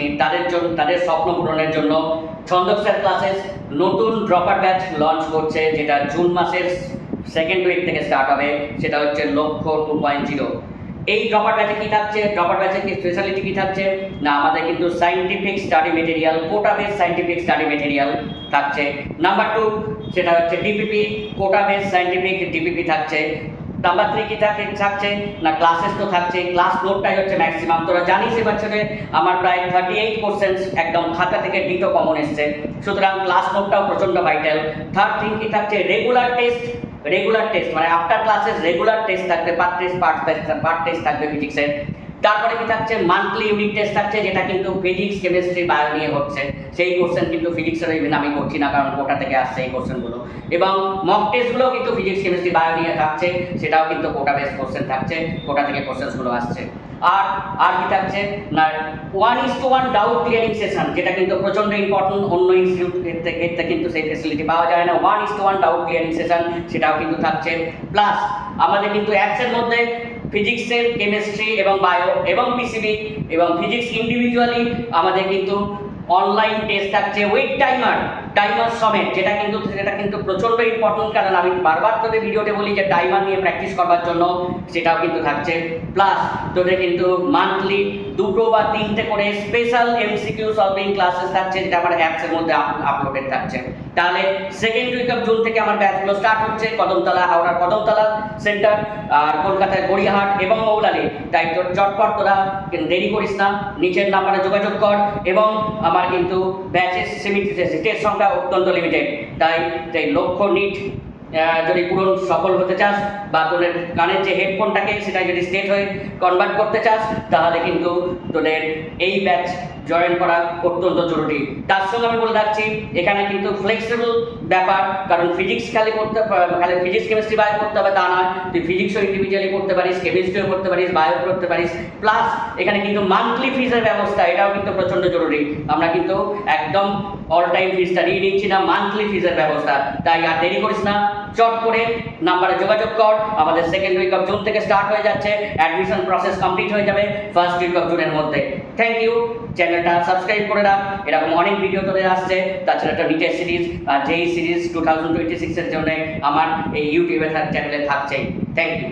Need তাদের জন্য, তাদের স্বপ্ন পূরণের জন্য ছন্দক স্যার ক্লাসেস নতুন ড্রপার ব্যাচ লঞ্চ করছে, যেটা জুন মাসের সেকেন্ড উইক থেকে স্টার্ট হবে। সেটা হচ্ছে লক্ষ্য 2.0। এই ড্রপার ব্যাচে কী থাকছে, ড্রপার ব্যাচে কি স্পেশালিটি কী থাকছে না, আমাদের কিন্তু সায়েন্টিফিক স্টাডি মেটেরিয়াল, কোটা বেস সায়েন্টিফিক স্টাডি মেটেরিয়াল থাকছে। নাম্বার 2 সেটা হচ্ছে ডিপিপি, কোটা বেস সায়েন্টিফিক ডিপিপি থাকছে। নাম্বার 3 কি থাকছে না, ক্লাসেস তো থাকছে, ক্লাস নোটটাই হচ্ছে ম্যাক্সিমাম। তোরা জানিস এবছরে আমার প্রায় 38% একদম খাতা থেকে ডিটো কমন এসছে, সুতরাং ক্লাস নোটটাও প্রচণ্ড ভাইটাল। থার্ড থিং কি থাকছে, রেগুলার টেস্ট মানে আফটার ক্লাসেস রেগুলার টেস্ট থাকবে, পার্ট টেস্ট থাকবে ফিজিক্সের। তারপরে কি থাকছে, মান্থলি ইউনিট টেস্ট থাকছে, যেটা কিন্তু ফিজিক্স কেমিস্ট্রি বায়ো নিয়ে হচ্ছে। সেই কোশ্চেন কিন্তু ফিজিক্সের ইভেন আমি করছি না, কারণ কোটা থেকে আসছে এই কোশ্চেনগুলো। এবং মক টেস্টগুলো কিন্তু ফিজিক্স কেমিস্ট্রি বায়ো নিয়ে থাকছে, সেটাও কিন্তু কোটা বেস কোশ্চেন থাকছে, কোটা থেকে কোশ্চেনগুলো আসছে। আর কি থাকছে না, 1:1 ডাউট ক্লিয়ারিং সেশন, যেটা কিন্তু প্রচণ্ড ইম্পর্টেন্ট। অন্য ইনস্টিটিউট ক্ষেত্রে কিন্তু সেই ফেসিলিটি পাওয়া যায় না। 1:1 ডাউট ক্লিয়ারিং সেশন সেটাও কিন্তু থাকছে। প্লাস আমাদের কিন্তু অ্যাপসের মধ্যে ফিজিক্সের, কেমিস্ট্রি এবং বায়ো এবং পিসিবি এবং ফিজিক্স ইন্ডিভিজুয়ালি আমাদের কিন্তু অনলাইন টেস্ট থাকছে উইথ টাইমার সমেত, যেটা কিন্তু প্রচণ্ড ইম্পর্টেন্ট। কারণ আমি বারবার তোদের ভিডিওতে বলি যে টাইমার নিয়ে প্র্যাকটিস করবার জন্য, সেটাও কিন্তু থাকছে। প্লাস তোদের কিন্তু মান্থলি 2 বা 3টে করে স্পেশাল এমসিকিউ সলভিং ক্লাসেস থাকছে, যেটা আমার অ্যাপসের মধ্যে আপলোডেড থাকছে। তাহলে সেকেন্ড উইক অফ জুন থেকে আমার ব্যাচগুলো স্টার্ট হচ্ছে কদমতলা, হাওড়ার কদমতলা সেন্টার, আর কলকাতায় গড়িয়াহাট এবং মৌলালি। তাই তোর চটপট তোরা দেরি করিস না, নিচের নাম্বারে যোগাযোগ কর। এবং আমার কিন্তু ব্যাচের সিটের সংখ্যা অত্যন্ত লিমিটেড, তাই লক্ষ্য নিট যদি পূরণ সফল হতে চাস, বা তোদের কানের যে হেডফোনটাকে সেটা যদি স্টেট হয়ে কনভার্ট করতে চাস, তাহলে কিন্তু তোদের এই ব্যাচ জয়েন করা অত্যন্ত জরুরি। তার সঙ্গে আমি বলে রাখছি, এখানে কিন্তু ফ্লেক্সিবল ব্যাপার, কারণ ফিজিক্স খালি ফিজিক্স কেমিস্ট্রি বায়ো করতে হবে তা নয়, তুই ফিজিক্সও ইন্ডিভিজুয়ালি করতে পারিস, কেমিস্ট্রিও করতে পারিস, বায়ো করতে পারিস। প্লাস এখানে কিন্তু মান্থলি ফিজের ব্যবস্থা, এটাও কিন্তু প্রচণ্ড জরুরি। আমরা কিন্তু একদম অল টাইম ফিজটা নিয়ে নিচ্ছি না, মান্থলি ফিজের ব্যবস্থা। তাই আর দেরি করিস না, চট করে নাম্বারে যোগাযোগ কর। আমাদের সেকেন্ড উইক অফ জুন থেকে স্টার্ট হয়ে যাচ্ছে, অ্যাডমিশন প্রসেস কমপ্লিট হয়ে যাবে ফার্স্ট উইক অফ জুনের মধ্যে। Thank you. চ্যানেলটা সাবস্ক্রাইব করে রাখ, এরকম অনেক ভিডিও তোদের আসছে। তাছাড়া একটা নিটের সিরিজ আর যেই সিরিজ 2026 এর জন্য আমার এই ইউটিউবে চ্যানেলে থাকছেই। Thank you.